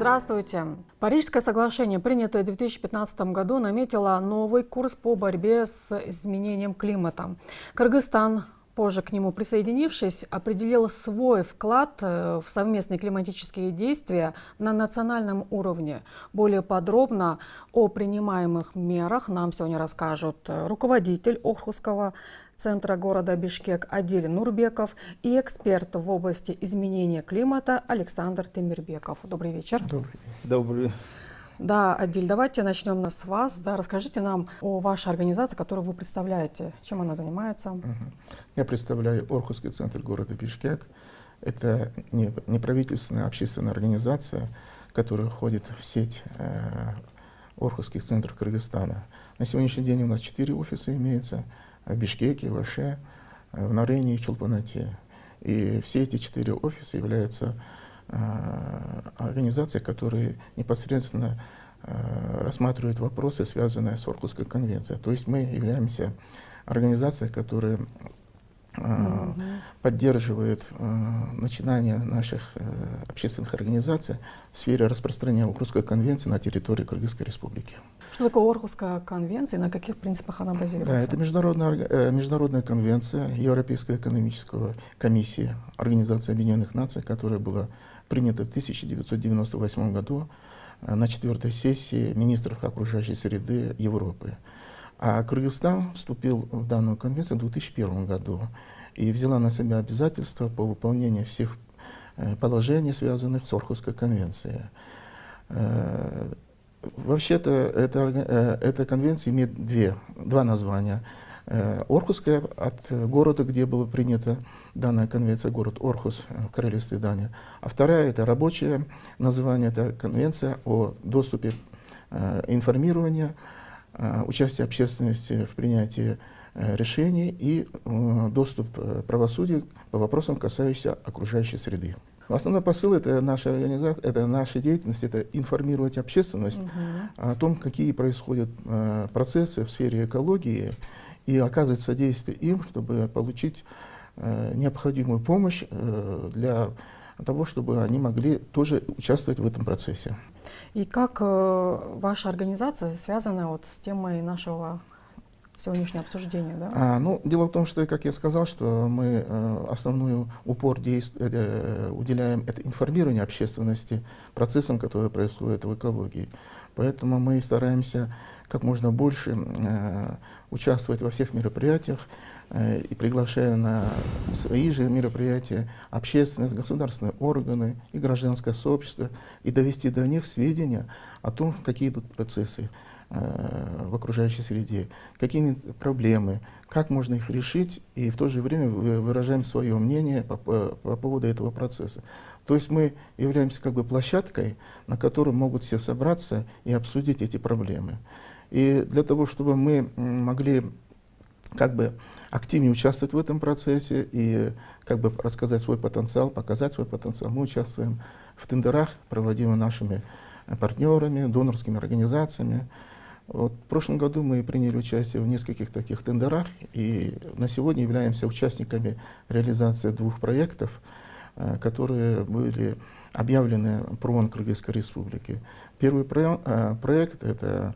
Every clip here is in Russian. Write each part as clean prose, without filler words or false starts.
Здравствуйте. Парижское соглашение, принятое в 2015 году, наметило новый курс по борьбе с изменением климата. Кыргызстан, позже к нему присоединившись, определил свой вклад в совместные климатические действия на национальном уровне. Более подробно о принимаемых мерах нам сегодня расскажут руководитель Орхусского центра города Бишкек Адиль Нурбеков и эксперт в области изменения климата Александр Темирбеков. Добрый вечер. Добрый. Да, Адиль, давайте начнем с вас. Да, расскажите нам о вашей организации, которую вы представляете. Чем она занимается? Я представляю Орхусский центр города Бишкек. Это неправительственная общественная организация, которая входит в сеть Орхусских центров Кыргызстана. На сегодняшний день у нас 4 офиса имеются в Бишкеке, в Аше, в Нарене и в Чолпанате. И все эти 4 офиса являются организацией, которые непосредственно рассматривают вопросы, связанные с Орхусской конвенцией. То есть мы являемся организацией, которая поддерживает начинания наших общественных организаций в сфере распространения Орхусской конвенции на территории Кыргызской республики. Что такое Орхусская конвенция и на каких принципах она базируется? Да, это международная конвенция Европейской экономической комиссии Организации Объединенных Наций, которая была принята в 1998 году на 4-й сессии министров окружающей среды Европы. А Кыргызстан вступил в данную конвенцию в 2001 году и взяла на себя обязательства по выполнению всех положений, связанных с Орхусской конвенцией. Вообще-то эта конвенция имеет два названия. Орхусская от города, где была принята данная конвенция, город Орхус в королевстве Дания. А вторая — это рабочее название, это конвенция о доступе информирования, участие общественности в принятии решений и доступ правосудия по вопросам, касающимся окружающей среды. Основной посыл это наша организация, это наша деятельность, это информировать общественность о том, какие происходят процессы в сфере экологии, и оказывать содействие им, чтобы получить необходимую помощь для того, чтобы они могли тоже участвовать в этом процессе. И как ваша организация связана вот с темой нашего сегодняшнего обсуждения? Да? Дело в том, что, как я сказал, что мы основной упор уделяем это информированию общественности процессам, которые происходят в экологии. Поэтому мы стараемся как можно больше участвовать во всех мероприятиях и приглашая на свои же мероприятия общественность, государственные органы и гражданское сообщество и довести до них сведения о том, какие идут процессы в окружающей среде, какие проблемы, как можно их решить, и в то же время выражаем свое мнение по поводу этого процесса. То есть мы являемся как бы площадкой, на которой могут все собраться и обсудить эти проблемы. И для того, чтобы мы могли как бы активнее участвовать в этом процессе и как бы рассказать свой потенциал, показать свой потенциал, мы участвуем в тендерах, проводимых нашими партнерами, донорскими организациями. Вот в прошлом году мы приняли участие в нескольких таких тендерах и на сегодня являемся участниками реализации 2 проектов, которые были объявлены ПРООН Кыргызской республики. Первый проект это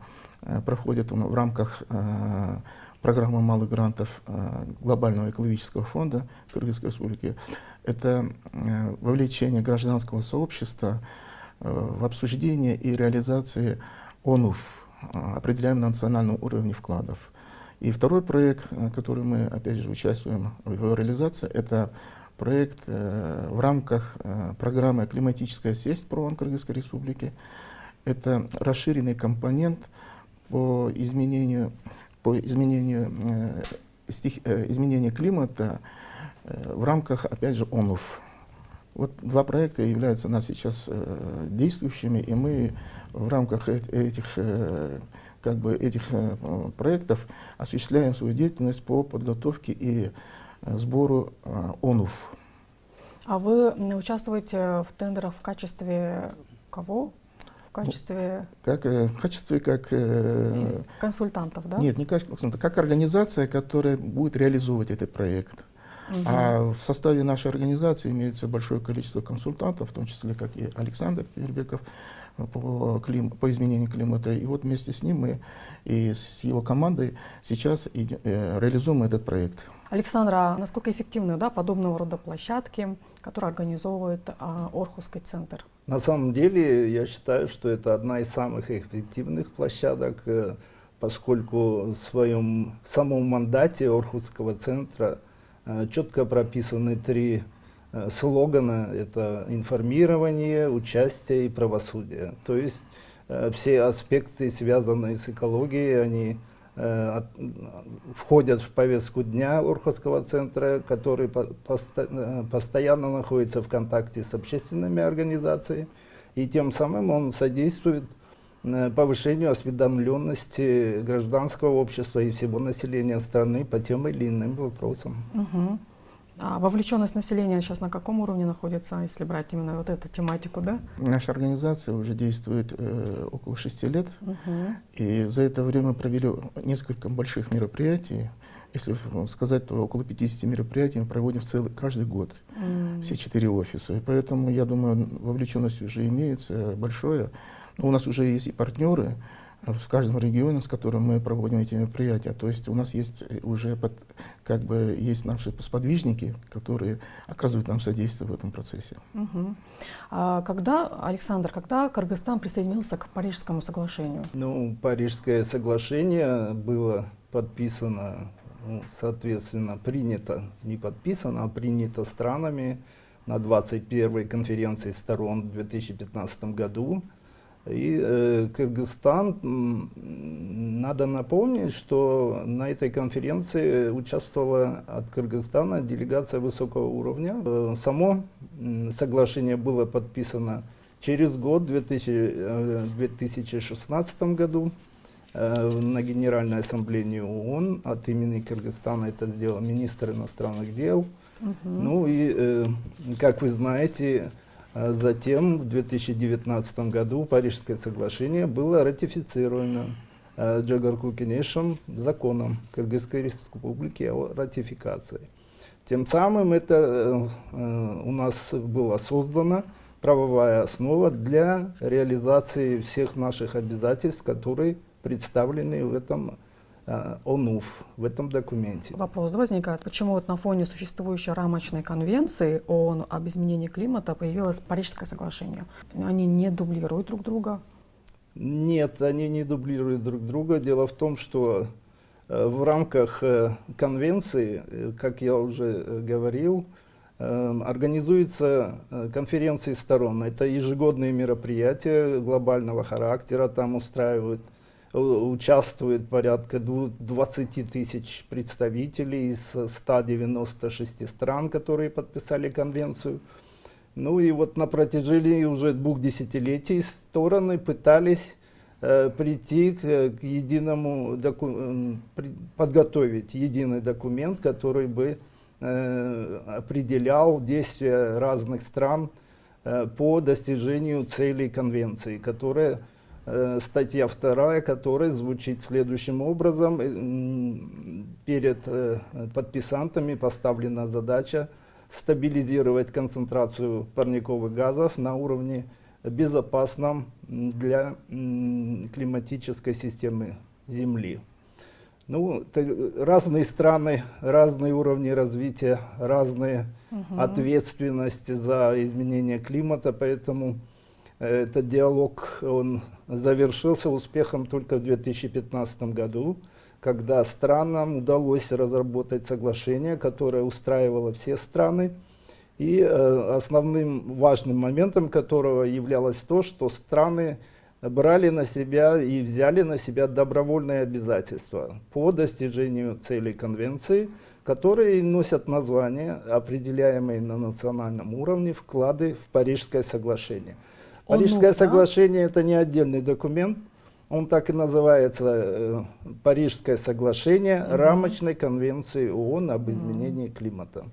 проходит в рамках программы малых грантов Глобального экологического фонда Кыргызской республики. Это вовлечение гражданского сообщества в обсуждение и реализации ОНУФ, определяем на национальном уровне вкладов. И второй проект, который мы опять же участвуем в его реализации, это проект в рамках программы «Климатическая сеть» ПРООН Кыргызской республики. Это расширенный компонент по изменению климата в рамках, опять же, ОНУФ. Вот 2 проекта являются у нас сейчас действующими, и мы в рамках этих проектов осуществляем свою деятельность по подготовке и сбору ОНУФ. А вы участвуете в тендерах в качестве кого? В качестве консультантов, да? Нет, не как консультантов, как организация, которая будет реализовывать этот проект. А в составе нашей организации имеется большое количество консультантов, в том числе, как и Александр Тимирбеков, по изменению климата. И вот вместе с ним мы и с его командой сейчас реализуем этот проект. Александр, а насколько эффективны, да, подобного рода площадки, которые организовывает Орхусский центр? На самом деле, я считаю, что это одна из самых эффективных площадок, поскольку в самом мандате Орхусского центра четко прописаны 3 слогана: это информирование, участие и правосудие. То есть все аспекты, связанные с экологией, они входят в повестку дня Орхусского центра, который постоянно находится в контакте с общественными организациями, и тем самым он содействует повышению осведомленности гражданского общества и всего населения страны по тем или иным вопросам. А вовлеченность населения сейчас на каком уровне находится, если брать именно вот эту тематику, да? Наша организация уже действует около 6 лет, и за это время провели несколько больших мероприятий. Если сказать, то около 50 мероприятий мы проводим каждый год, все 4 офиса. И поэтому, я думаю, вовлеченность уже имеется большое. Но у нас уже есть и партнеры в каждом регионе, с которым мы проводим эти мероприятия. То есть у нас есть уже есть наши сподвижники, которые оказывают нам содействие в этом процессе. Александр, когда Кыргызстан присоединился к Парижскому соглашению? Парижское соглашение было подписано, соответственно, принято, не подписано, а принято странами на 21-й конференции сторон в 2015 году. И Кыргызстан, надо напомнить, что на этой конференции участвовала от Кыргызстана делегация высокого уровня. Само соглашение было подписано через год, в 2016 году, на Генеральной Ассамблее ООН. От имени Кыргызстана это сделал министр иностранных дел. Как вы знаете, затем в 2019 году Парижское соглашение было ратифицировано Джагарку Кенешем законом Кыргызской Республики о ратификации. Тем самым это у нас была создана правовая основа для реализации всех наших обязательств, которые представлены в этом ОНУФ, в этом документе. Вопрос возникает, почему вот на фоне существующей рамочной конвенции ООН об изменении климата появилось Парижское соглашение? Они не дублируют друг друга? Нет, они не дублируют друг друга. Дело в том, что в рамках конвенции, как я уже говорил, организуются конференции сторон. Это ежегодные мероприятия глобального характера, там участвует порядка 20 тысяч представителей из 196 стран, которые подписали конвенцию. И вот на протяжении уже 2 десятилетий стороны пытались прийти к единому подготовить единый документ, который бы определял действия разных стран по достижению целей конвенции, которая статья 2, которая звучит следующим образом. Перед подписантами поставлена задача стабилизировать концентрацию парниковых газов на уровне безопасном для климатической системы Земли. Разные страны, разные уровни развития, разные ответственности за изменение климата, поэтому этот диалог он завершился успехом только в 2015 году, когда странам удалось разработать соглашение, которое устраивало все страны. И основным важным моментом которого являлось то, что страны брали на себя и взяли на себя добровольные обязательства по достижению целей конвенции, которые носят название, определяемые на национальном уровне, вклады в Парижское соглашение. Парижское соглашение — это не отдельный документ, он так и называется Парижское соглашение рамочной конвенции ООН об изменении климата.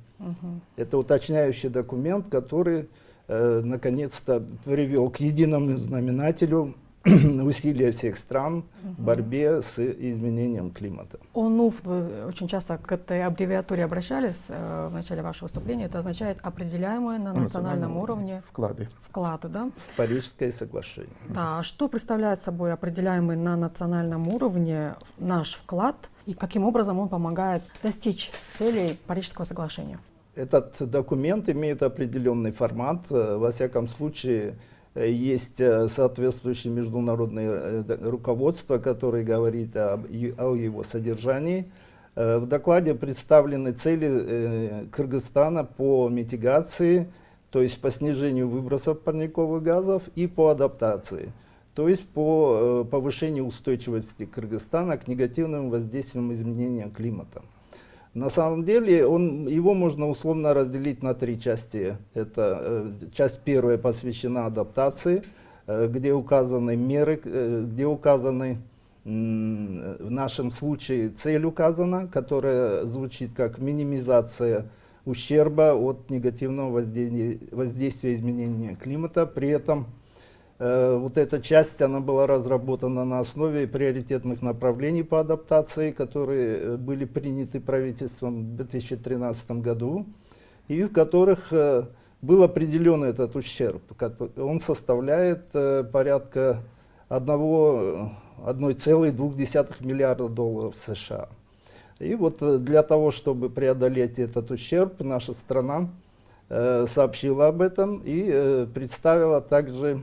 Это уточняющий документ, который наконец-то привел к единому знаменателю усилия всех стран в борьбе с изменением климата. ОНУФ, вы очень часто к этой аббревиатуре обращались в начале вашего выступления. Это означает определяемые на национальном уровне вклады. вклады, да? В Парижское соглашение. Да, а что представляет собой определяемый на национальном уровне наш вклад и каким образом он помогает достичь целей Парижского соглашения? Этот документ имеет определенный формат. Во всяком случае, есть соответствующее международное руководство, которое говорит о его содержании. В докладе представлены цели Кыргызстана по митигации, то есть по снижению выбросов парниковых газов, и по адаптации, то есть по повышению устойчивости Кыргызстана к негативным воздействиям изменения климата. На самом деле его можно условно разделить на три части. Это часть первая посвящена адаптации, где указаны меры, где указаны, в нашем случае цель указана, которая звучит как минимизация ущерба от негативного воздействия изменения климата. При этом вот эта часть, она была разработана на основе приоритетных направлений по адаптации, которые были приняты правительством в 2013 году, и в которых был определен этот ущерб. Он составляет порядка 1,2 миллиарда долларов США. И вот для того, чтобы преодолеть этот ущерб, наша страна сообщила об этом и представила также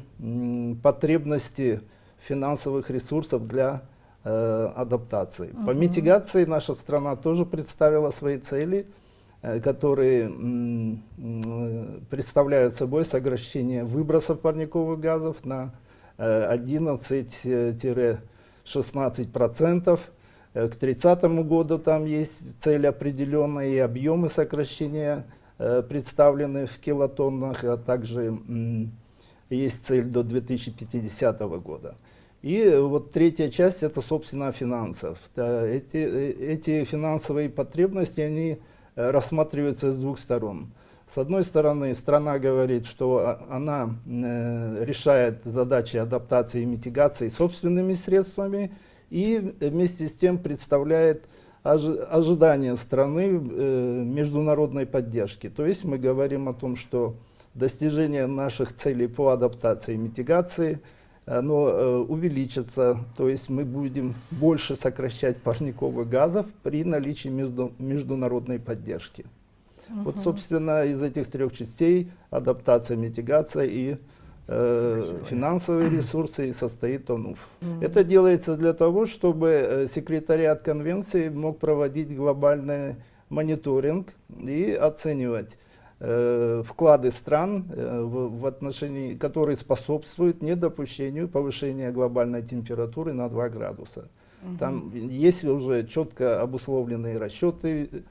потребности финансовых ресурсов для адаптации. По митигации наша страна тоже представила свои цели, которые представляют собой сокращение выбросов парниковых газов на 11-16%. К 30 году там есть цель определенная, и объемы сокращения представлены в килотоннах, а также есть цель до 2050 года. И вот третья часть — это, собственно, финансов. Эти финансовые потребности, они рассматриваются с двух сторон. С одной стороны, страна говорит, что она решает задачи адаптации и митигации собственными средствами, и вместе с тем представляет ожидания страны международной поддержки. То есть мы говорим о том, что достижение наших целей по адаптации и митигации, оно увеличится, то есть мы будем больше сокращать парниковых газов при наличии международной поддержки. Вот, собственно, из этих трех частей — адаптация, митигация и финансовые ресурсы — состоит ОНУФ. Это делается для того, чтобы секретариат конвенции мог проводить глобальный мониторинг и оценивать вклады стран, в отношении, которые способствуют недопущению повышения глобальной температуры на 2 градуса. Там есть уже четко обусловленные расчеты,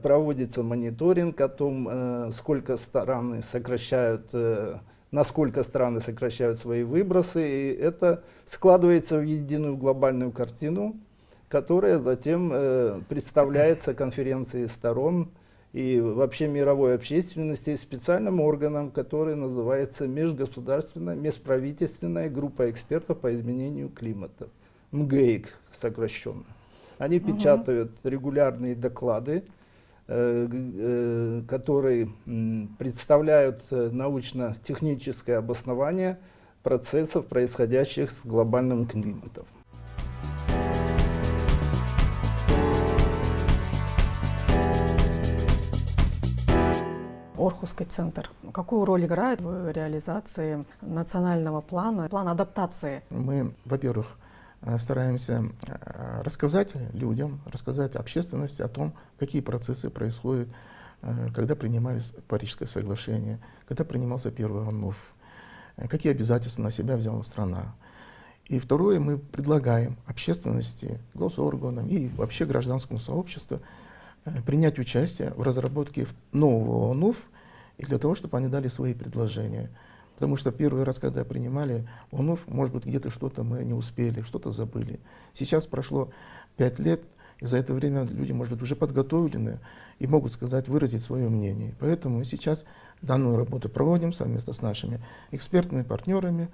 проводится мониторинг о том, сколько страны сокращают, насколько страны сокращают свои выбросы, и это складывается в единую глобальную картину, которая затем представляется конференции сторон и вообще мировой общественности специальным органом, который называется Межгосударственная, межправительственная группа экспертов по изменению климата, МГЭИК сокращенно. Они печатают регулярные доклады, которые представляют научно-техническое обоснование процессов, происходящих с глобальным климатом. Орхусский центр. Какую роль играет в реализации национального плана, плана адаптации? Мы, во-первых, стараемся рассказать людям, рассказать общественности о том, какие процессы происходят, когда принимались Парижское соглашение, когда принимался первый ОНУФ, какие обязательства на себя взяла страна. И второе, мы предлагаем общественности, госорганам и вообще гражданскому сообществу принять участие в разработке нового ОНУФ, и для того, чтобы они дали свои предложения. Потому что первый раз, когда принимали ОНУФ, может быть, где-то что-то мы не успели, что-то забыли. Сейчас прошло 5 лет, И за это время люди, может быть, уже подготовлены и могут сказать, выразить свое мнение. Поэтому мы сейчас данную работу проводим совместно с нашими экспертными партнерами.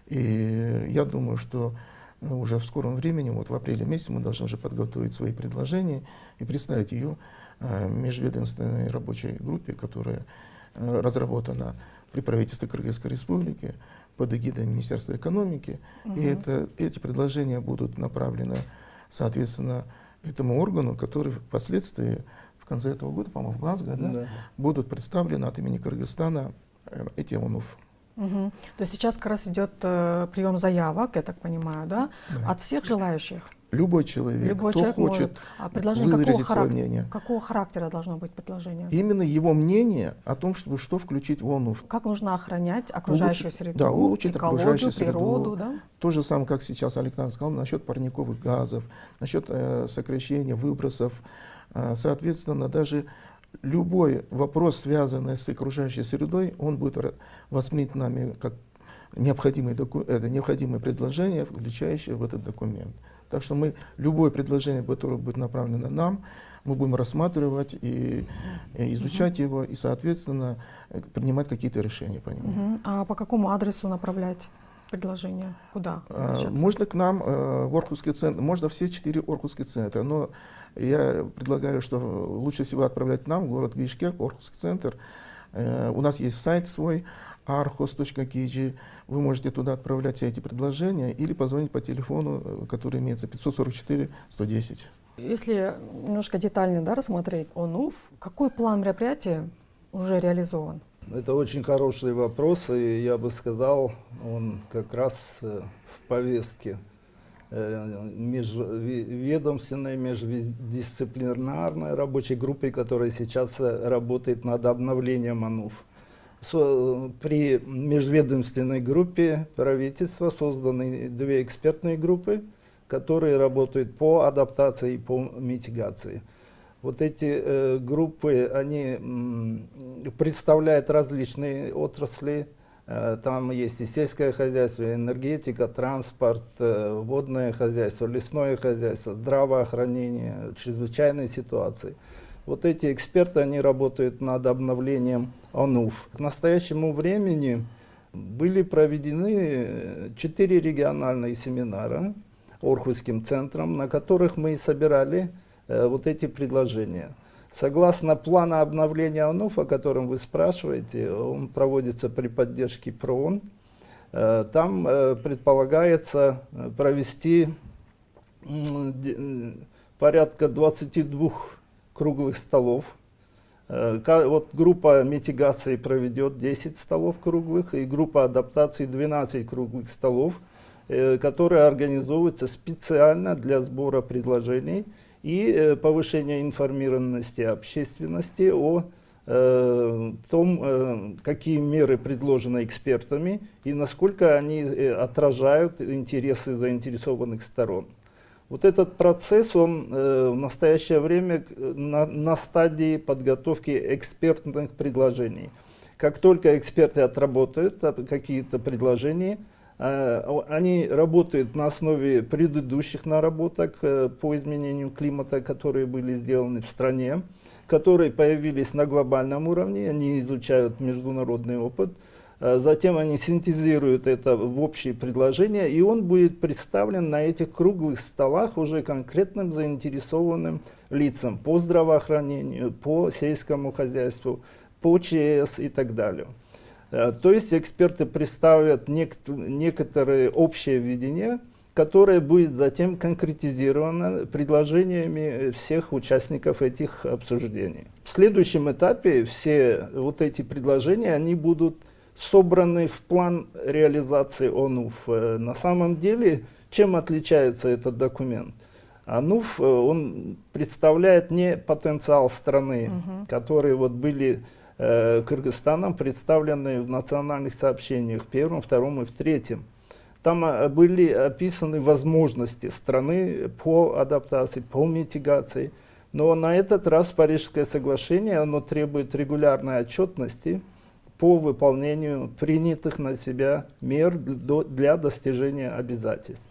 И я думаю, что уже в скором времени, вот в апреле месяце, мы должны уже подготовить свои предложения и представить ее межведомственной рабочей группе, которая разработана при правительстве Кыргызской Республики под эгидой Министерства экономики. И эти предложения будут направлены, соответственно, этому органу, который впоследствии, в конце этого года, по-моему, в Глазго, да, будут представлены от имени Кыргызстана эти ОНУФ. То есть сейчас как раз идет прием заявок, я так понимаю, да? От всех желающих? Любой человек, кто хочет выразить свое мнение. Какого характера должно быть предложение? Именно его мнение о том, чтобы что включить в ОНУФ. Как нужно охранять окружающую среду, да, улучшить экологию, окружающую среду, природу, да? То же самое, как сейчас Александр сказал, насчет парниковых газов, насчет сокращения выбросов. Соответственно, даже любой вопрос, связанный с окружающей средой, он будет воспринят нами как необходимое предложение, включающее в этот документ. Так что мы любое предложение, которое будет направлено нам, мы будем рассматривать и изучать его, и, соответственно, принимать какие-то решения по нему. А по какому адресу направлять предложение? Куда обращаться? Можно к нам в Орхусский центр, можно все 4 Орхусские центра, но я предлагаю, что лучше всего отправлять нам в город Бишкек, Орхусский центр. У нас есть сайт свой, arhos.kg. Вы можете туда отправлять все эти предложения или позвонить по телефону, который имеется 544-110. Если немножко детальнее, да, рассмотреть ОНУФ, какой план мероприятия уже реализован? Это очень хороший вопрос, и я бы сказал, он как раз в повестке межведомственной, междисциплинарной рабочей группы, которая сейчас работает над обновлением ОНУФ. При межведомственной группе правительства созданы 2 экспертные группы, которые работают по адаптации и по митигации. Вот эти группы, они представляют различные отрасли. Там есть и сельское хозяйство, энергетика, транспорт, водное хозяйство, лесное хозяйство, здравоохранение, чрезвычайные ситуации. Вот эти эксперты, они работают над обновлением ОНУФ. К настоящему времени были проведены 4 региональные семинара Орхусским центром, на которых мы и собирали вот эти предложения. Согласно плану обновления ОНУФ, о котором вы спрашиваете, он проводится при поддержке ПРООН. Там предполагается провести порядка 22 круглых столов. Вот группа митигации проведет 10 столов круглых, и группа адаптации 12 круглых столов, которые организовываются специально для сбора предложений и повышения информированности общественности о том, какие меры предложены экспертами и насколько они отражают интересы заинтересованных сторон. Вот этот процесс, он в настоящее время на стадии подготовки экспертных предложений. Как только эксперты отработают какие-то предложения, они работают на основе предыдущих наработок по изменению климата, которые были сделаны в стране, которые появились на глобальном уровне, они изучают международный опыт, затем они синтезируют это в общие предложения, и он будет представлен на этих круглых столах уже конкретным заинтересованным лицам по здравоохранению, по сельскому хозяйству, по ЧС и так далее. То есть эксперты представят некоторые общее видение, которое будет затем конкретизировано предложениями всех участников этих обсуждений. В следующем этапе все вот эти предложения, они будут собраны в план реализации ОНУФ. На самом деле, чем отличается этот документ? ОНУФ, он представляет не потенциал страны, которые вот были Кыргызстаном представлены в национальных сообщениях, в 1, 2 и в 3. Там были описаны возможности страны по адаптации, по митигации. Но на этот раз Парижское соглашение, оно требует регулярной отчетности по выполнению принятых на себя мер для достижения обязательств.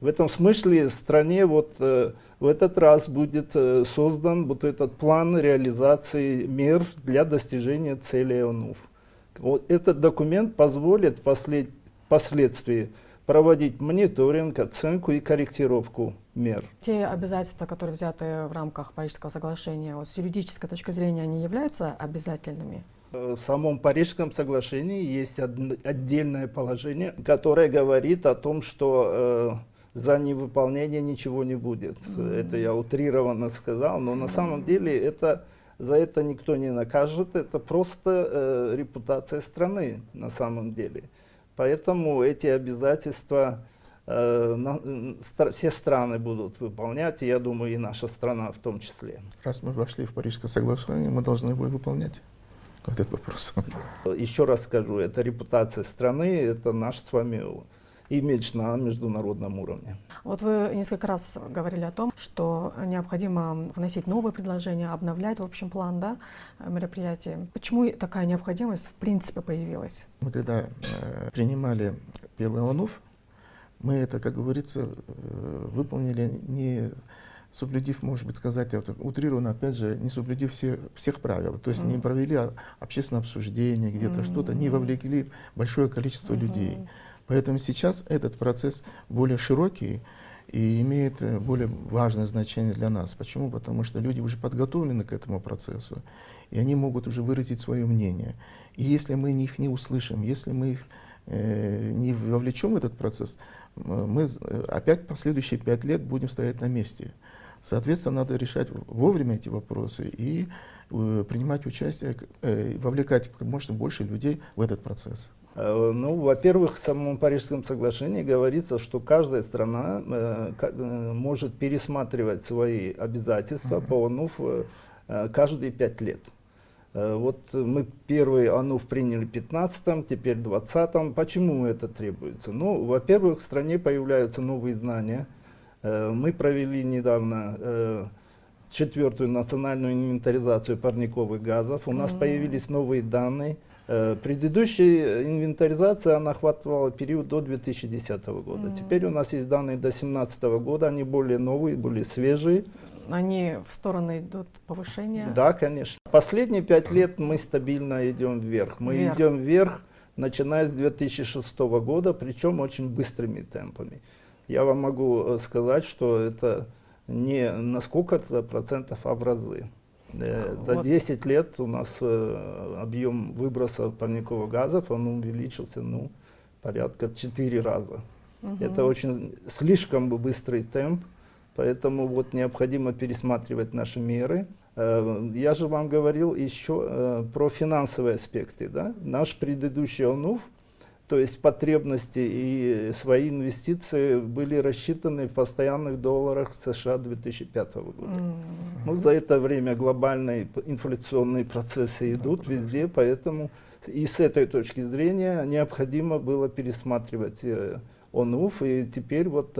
В этом смысле в стране вот в этот раз будет создан вот этот план реализации мер для достижения целей ОНУФ. Вот этот документ позволит впоследствии проводить мониторинг, оценку и корректировку мер. Те обязательства, которые взяты в рамках Парижского соглашения, вот с юридической точки зрения, они являются обязательными? В самом Парижском соглашении есть отдельное положение, которое говорит о том, что за невыполнение ничего не будет. Это я утрированно сказал, но на самом деле за это никто не накажет, это просто репутация страны на самом деле. Поэтому эти обязательства все страны будут выполнять, и я думаю, и наша страна в том числе. Раз мы вошли в Парижское соглашение, мы должны его выполнять. Вот этот вопрос. Еще раз скажу, это репутация страны, это наш с вами имидж на международном уровне. Вот вы несколько раз говорили о том, что необходимо вносить новые предложения, обновлять, в общем, план, да, мероприятий. Почему такая необходимость в принципе появилась? Мы когда принимали первый ОНУФ, мы это, как говорится, выполнили, не соблюдив, может быть, сказать, утрированно, опять же, не соблюдив всех правил. То есть не провели общественное обсуждение, где-то что-то, не вовлекли большое количество людей. Поэтому сейчас этот процесс более широкий и имеет более важное значение для нас. Почему? Потому что люди уже подготовлены к этому процессу, и они могут уже выразить свое мнение. И если мы их не услышим, если мы их не вовлечем в этот процесс, мы опять последующие 5 лет будем стоять на месте. Соответственно, надо решать вовремя эти вопросы и принимать участие, вовлекать как можно больше людей в этот процесс. Ну, во-первых, в самом Парижском соглашении говорится, что каждая страна может пересматривать свои обязательства по ОНУФ каждые 5 лет. Вот мы первый ОНУФ приняли в 2015, теперь в 2020. Почему это требуется? Ну, во-первых, в стране появляются новые знания. Мы провели недавно 4-ю национальную инвентаризацию парниковых газов. У нас появились новые данные. Предыдущая инвентаризация, она охватывала период до 2010 года. Теперь у нас есть данные до 2017 года, они более новые, более свежие. Они в сторону идут повышения? Да, конечно. Последние 5 лет мы стабильно идем вверх. Мы идем вверх, начиная с 2006 года, причем очень быстрыми темпами. Я вам могу сказать, что это не на сколько-то процентов, а в разы. За 10 лет у нас объем выброса парниковых газов он увеличился порядка в 4 раза. Это очень слишком быстрый темп, поэтому вот необходимо пересматривать наши меры. Я же вам говорил еще про финансовые аспекты. Да? Наш предыдущий ОНУФ, то есть потребности и свои инвестиции были рассчитаны в постоянных долларах США 2005 года. Ну, за это время глобальные инфляционные процессы идут везде, поэтому и с этой точки зрения необходимо было пересматривать ОНУФ, и теперь вот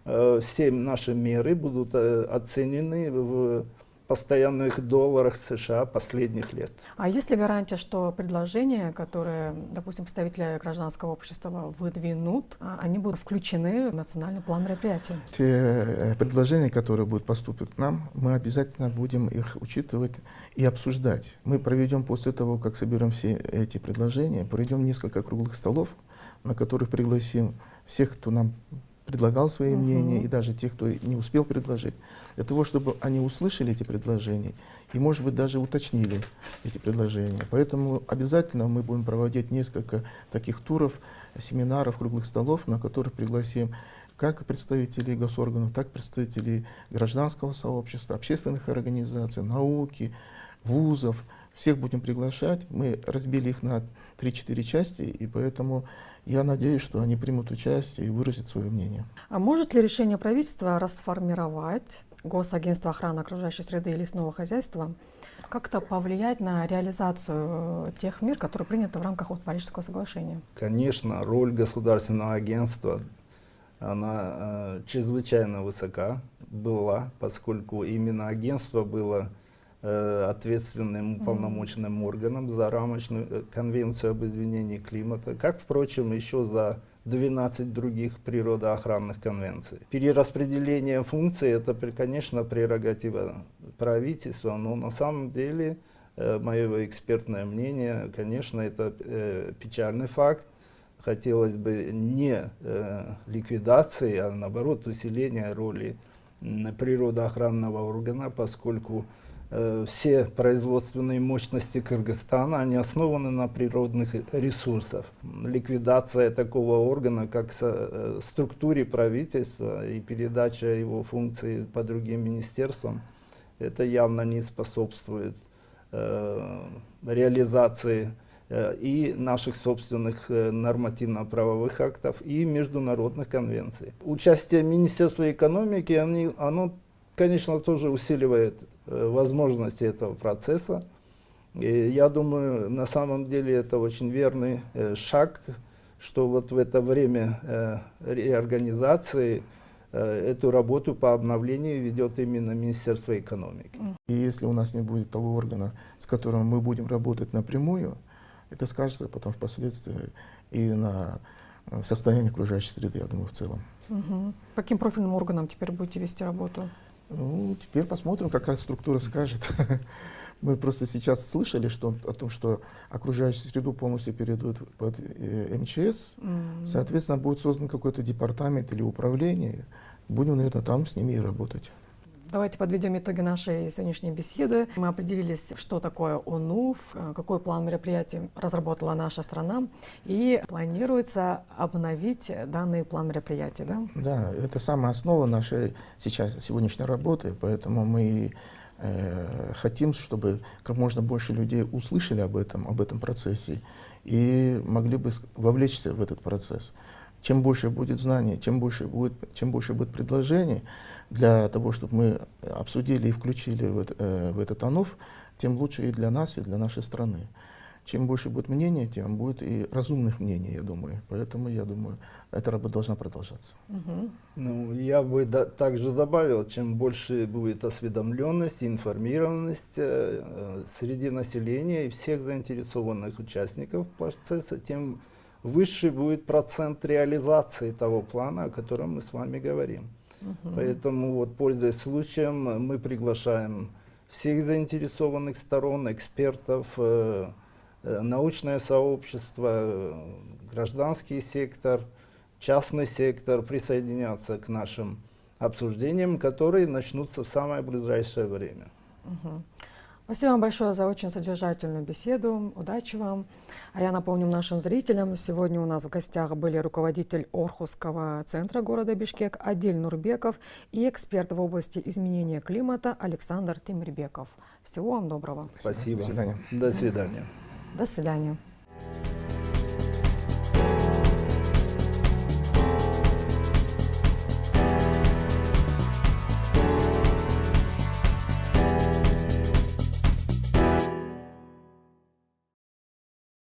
все наши меры будут оценены в постоянных долларах США последних лет. А есть ли гарантия, что предложения, которые, допустим, представители гражданского общества выдвинут, они будут включены в национальный план мероприятий? Те предложения, которые будут поступить к нам, мы обязательно будем их учитывать и обсуждать. Мы проведем после того, как соберем все эти предложения, проведем несколько круглых столов, на которых пригласим всех, кто нам предлагал свои мнения, и даже тех, кто не успел предложить, для того, чтобы они услышали эти предложения и, может быть, даже уточнили эти предложения. Поэтому обязательно мы будем проводить несколько таких туров, семинаров, круглых столов, на которых пригласим как представителей госорганов, так и представителей гражданского сообщества, общественных организаций, науки, вузов. Всех будем приглашать. Мы разбили их на 3-4 части, и поэтому я надеюсь, что они примут участие и выразят свое мнение. А может ли решение правительства расформировать Госагентство охраны окружающей среды и лесного хозяйства как-то повлиять на реализацию тех мер, которые приняты в рамках Парижского соглашения? Конечно, роль государственного агентства, она чрезвычайно высока была, поскольку именно агентство было ответственным уполномоченным органом за рамочную конвенцию об изменении климата, как, впрочем, еще за 12 других природоохранных конвенций. Перераспределение функций – это, конечно, прерогатива правительства, но на самом деле, мое экспертное мнение, конечно, это печальный факт. Хотелось бы не ликвидации, а наоборот усиления роли природоохранного органа, поскольку все производственные мощности Кыргызстана, они основаны на природных ресурсах. Ликвидация такого органа, как в структуре правительства и передача его функций по другим министерствам, это явно не способствует реализации и наших собственных нормативно-правовых актов, и международных конвенций. Участие Министерства экономики, оно, конечно, тоже усиливает возможности этого процесса. И я думаю, на самом деле это очень верный шаг, что вот в это время реорганизации эту работу по обновлению ведет именно Министерство экономики. И если у нас не будет того органа, с которым мы будем работать напрямую, это скажется потом впоследствии и на состоянии окружающей среды, я думаю, в целом. Угу. По каким профильным органам теперь будете вести работу? Ну, теперь посмотрим, какая структура скажет. Мы просто сейчас слышали о том, что окружающую среду полностью перейдут под МЧС. Соответственно, будет создан какой-то департамент или управление. Будем, наверное, там с ними и работать. Давайте подведем итоги нашей сегодняшней беседы. Мы определились, что такое ОНУФ, какой план мероприятий разработала наша страна, и планируется обновить данный план мероприятий, да? Да, это самая основа нашей сегодняшней работы, поэтому мы хотим, чтобы как можно больше людей услышали об этом процессе и могли бы вовлечься в этот процесс. Чем больше будет знаний, чем больше будет предложений для того, чтобы мы обсудили и включили в этот ОНУФ, тем лучше и для нас, и для нашей страны. Чем больше будет мнений, тем будет и разумных мнений, я думаю. Поэтому, я думаю, эта работа должна продолжаться. Ну, я бы также добавил, чем больше будет осведомленность, информированность среди населения и всех заинтересованных участников процесса, тем выше будет процент реализации того плана, о котором мы с вами говорим. Поэтому, вот, пользуясь случаем, мы приглашаем всех заинтересованных сторон, экспертов, научное сообщество, гражданский сектор, частный сектор присоединяться к нашим обсуждениям, которые начнутся в самое ближайшее время. Спасибо вам большое за очень содержательную беседу. Удачи вам. А я напомню нашим зрителям, сегодня у нас в гостях были руководитель Орхусского центра города Бишкек Адиль Нурбеков и эксперт в области изменения климата Александр Темирбеков. Всего вам доброго. Спасибо. До свидания. До свидания. До свидания.